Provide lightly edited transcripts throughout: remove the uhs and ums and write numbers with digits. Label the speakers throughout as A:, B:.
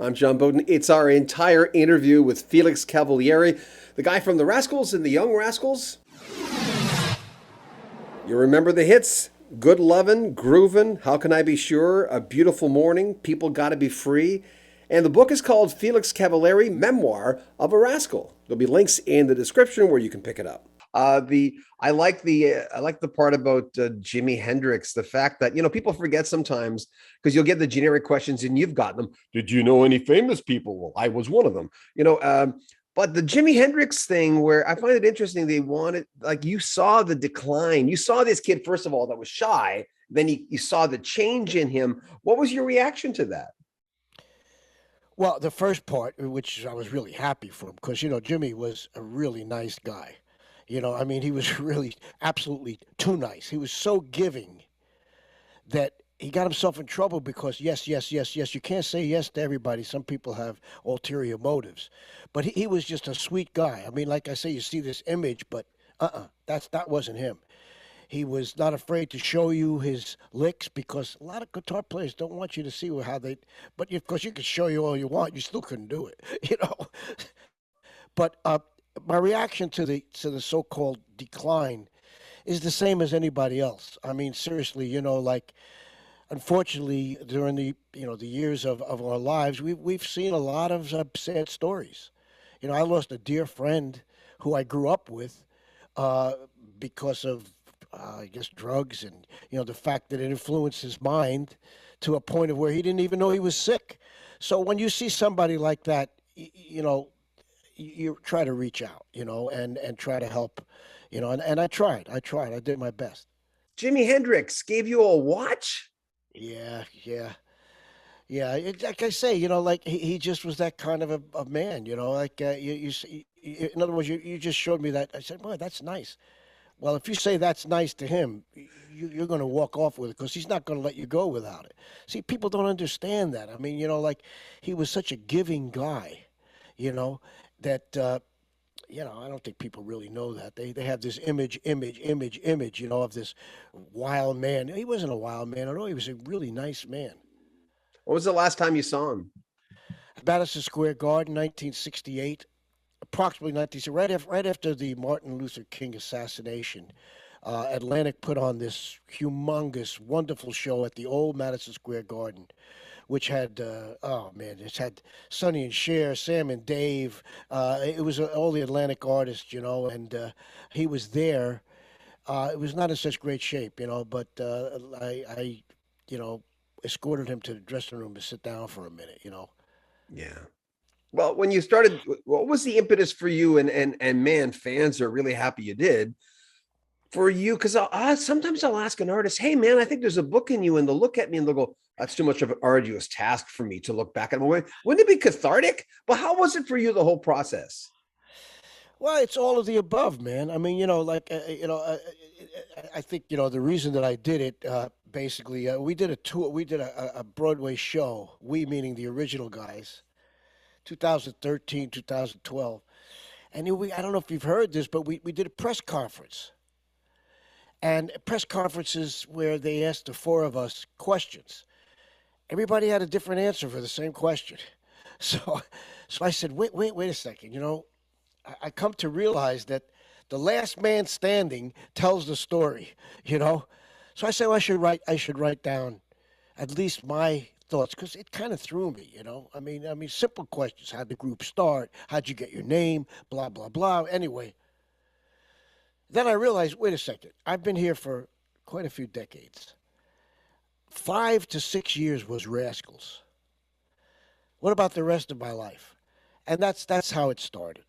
A: I'm John Beaudin. It's our entire interview with Felix Cavaliere, the guy from the Rascals and the Young Rascals. You remember the hits? Good Lovin', Groovin', How Can I Be Sure, A Beautiful Morning, People Gotta Be Free. And the book is called Felix Cavaliere, Memoir of a Rascal. There'll be links in the description where you can pick it up. The I like the part about Jimi Hendrix. The fact that people forget sometimes because you'll get the generic questions and you've got them. Did you know any famous people? Well, I was one of them. But the Jimi Hendrix thing, where I find it interesting, they wanted, like, you saw the decline. You saw this kid, first of all, that was shy. Then you saw the change in him. What was your reaction to that?
B: Well, the first part, which I was really happy for him, because Jimmy was a really nice guy. I mean, he was really absolutely too nice. He was so giving that he got himself in trouble because yes, yes, yes, yes. You can't say yes to everybody. Some people have ulterior motives, but he was just a sweet guy. I mean, like I say, you see this image, but that wasn't him. He was not afraid to show you his licks because a lot of guitar players don't want you to see how they. But of course, you can show you all you want, you still couldn't do it. But my reaction to the so-called decline is the same as anybody else. I mean, seriously, like unfortunately during the years of our lives, we've seen a lot of sad stories. I lost a dear friend who I grew up with uh, because of I guess drugs and the fact that it influenced his mind to a point of where he didn't even know he was sick. So when you see somebody like that, you try to reach out, and try to help, and I did my best.
A: Jimi Hendrix gave you a watch?
B: Yeah, yeah, yeah. Like I say, like he just was that kind of a man, like in other words, you just showed me that. I said, boy, that's nice. Well, if you say that's nice to him, you're going to walk off with it because he's not going to let you go without it. See, people don't understand that. I mean, like he was such a giving guy, you know, that I don't think people really know that. They have this image, of this wild man. He wasn't a wild man at all. He was a really nice man.
A: What was the last time you saw him?
B: Madison Square Garden, 1968, approximately 1960, right after the Martin Luther King assassination. Atlantic put on this humongous, wonderful show at the old Madison Square Garden, which had oh man, it's had Sonny and Cher, Sam and Dave. It was all the Atlantic artists, and he was there. It was not in such great shape, but I escorted him to the dressing room to sit down for a minute.
A: Yeah. Well, when you started, what was the impetus for you? And man, fans are really happy you did for you, because sometimes I'll ask an artist, "Hey, man, I think there's a book in you," and they'll look at me and they'll go, "That's too much of an arduous task for me to look back at." Wouldn't it be cathartic? But how was it for you, the whole process?
B: Well, it's all of the above, man. I mean, like I think the reason that I did it. Basically, we did a tour. We did a Broadway show. We meaning the original guys, 2013, 2012. And I don't know if you've heard this, but we did a press conference. And press conferences where they asked the four of us questions. Everybody had a different answer for the same question. So, so I said, wait a second. I come to realize that the last man standing tells the story. You know, so I said, well, I should write down at least my thoughts because it kind of threw me. I mean, simple questions: how'd the group start? How'd you get your name? Blah blah blah. Anyway, then I realized, wait a second, I've been here for quite a few decades. 5 to 6 years was Rascals. What about the rest of my life? And that's how it started.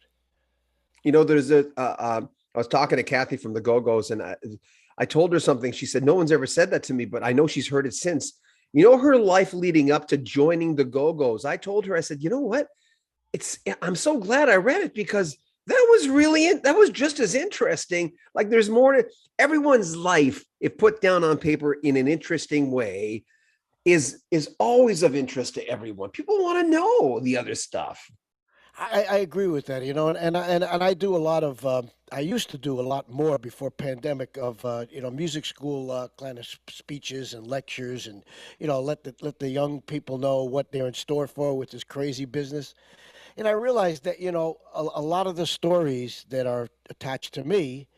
A: There's I was talking to Kathy from the Go-Go's, and I told her something. She said, "No one's ever said that to me, but I know she's heard it since." Her life leading up to joining the Go-Go's. I told her, I said, "You know what? I'm so glad I read it because that was just as interesting. Like there's more to everyone's life, if put down on paper in an interesting way, is always of interest to everyone. People want to know the other stuff."
B: I agree with that, and I do a lot of. I used to do a lot more before pandemic of music school kind of speeches and lectures, and let the young people know what they're in store for with this crazy business. And I realized that a lot of the stories that are attached to me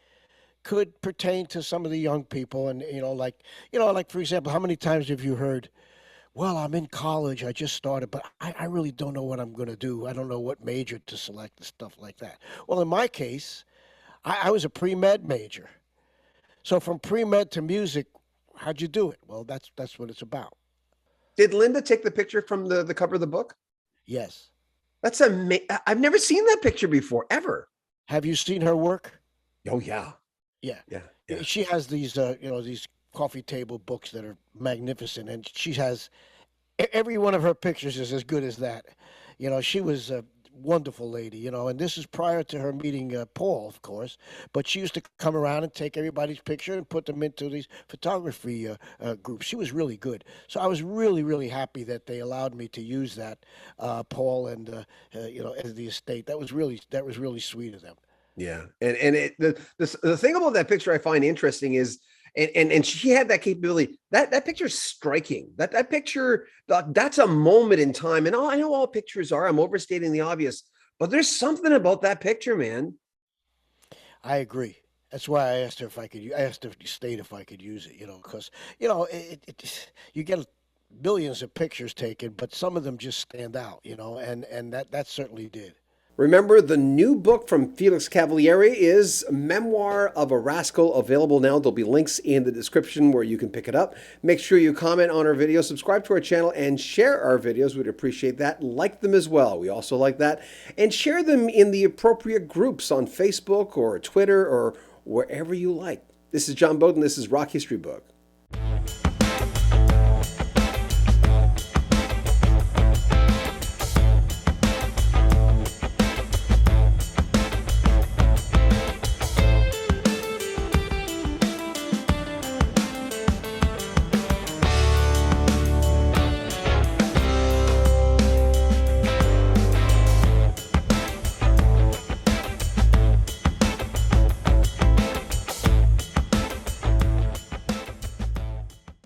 B: could pertain to some of the young people, and like for example, how many times have you heard? Well, I'm in college. I just started, but I really don't know what I'm going to do. I don't know what major to select and stuff like that. Well, in my case, I was a pre med major. So from pre med to music, how'd you do it? Well, that's what it's about.
A: Did Linda take the picture from the cover of the book?
B: Yes.
A: That's amazing. I've never seen that picture before, ever.
B: Have you seen her work?
A: Oh, yeah.
B: Yeah.
A: Yeah. Yeah.
B: She has these coffee table books that are magnificent, and she has every one of her pictures is as good as that. She was a wonderful lady, and this is prior to her meeting Paul, of course. But she used to come around and take everybody's picture and put them into these photography groups. She was really good. So I was really, really happy that they allowed me to use that, Paul, and as the estate. That was really sweet of them.
A: Yeah. And the thing about that picture I find interesting is and she had that capability. That picture's striking. That picture, that's a moment in time. And I know all pictures are. I'm overstating the obvious, but there's something about that picture, man.
B: I agree. That's why I asked her if I could. I asked her the state if I could use it. Because you get billions of pictures taken, but some of them just stand out. And that certainly did.
A: Remember, the new book from Felix Cavaliere is Memoir of a Rascal, available now. There'll be links in the description where you can pick it up. Make sure you comment on our videos, subscribe to our channel, and share our videos. We'd appreciate that. Like them as well. We also like that. And share them in the appropriate groups on Facebook or Twitter or wherever you like. This is John Beaudin. This is Rock History Book.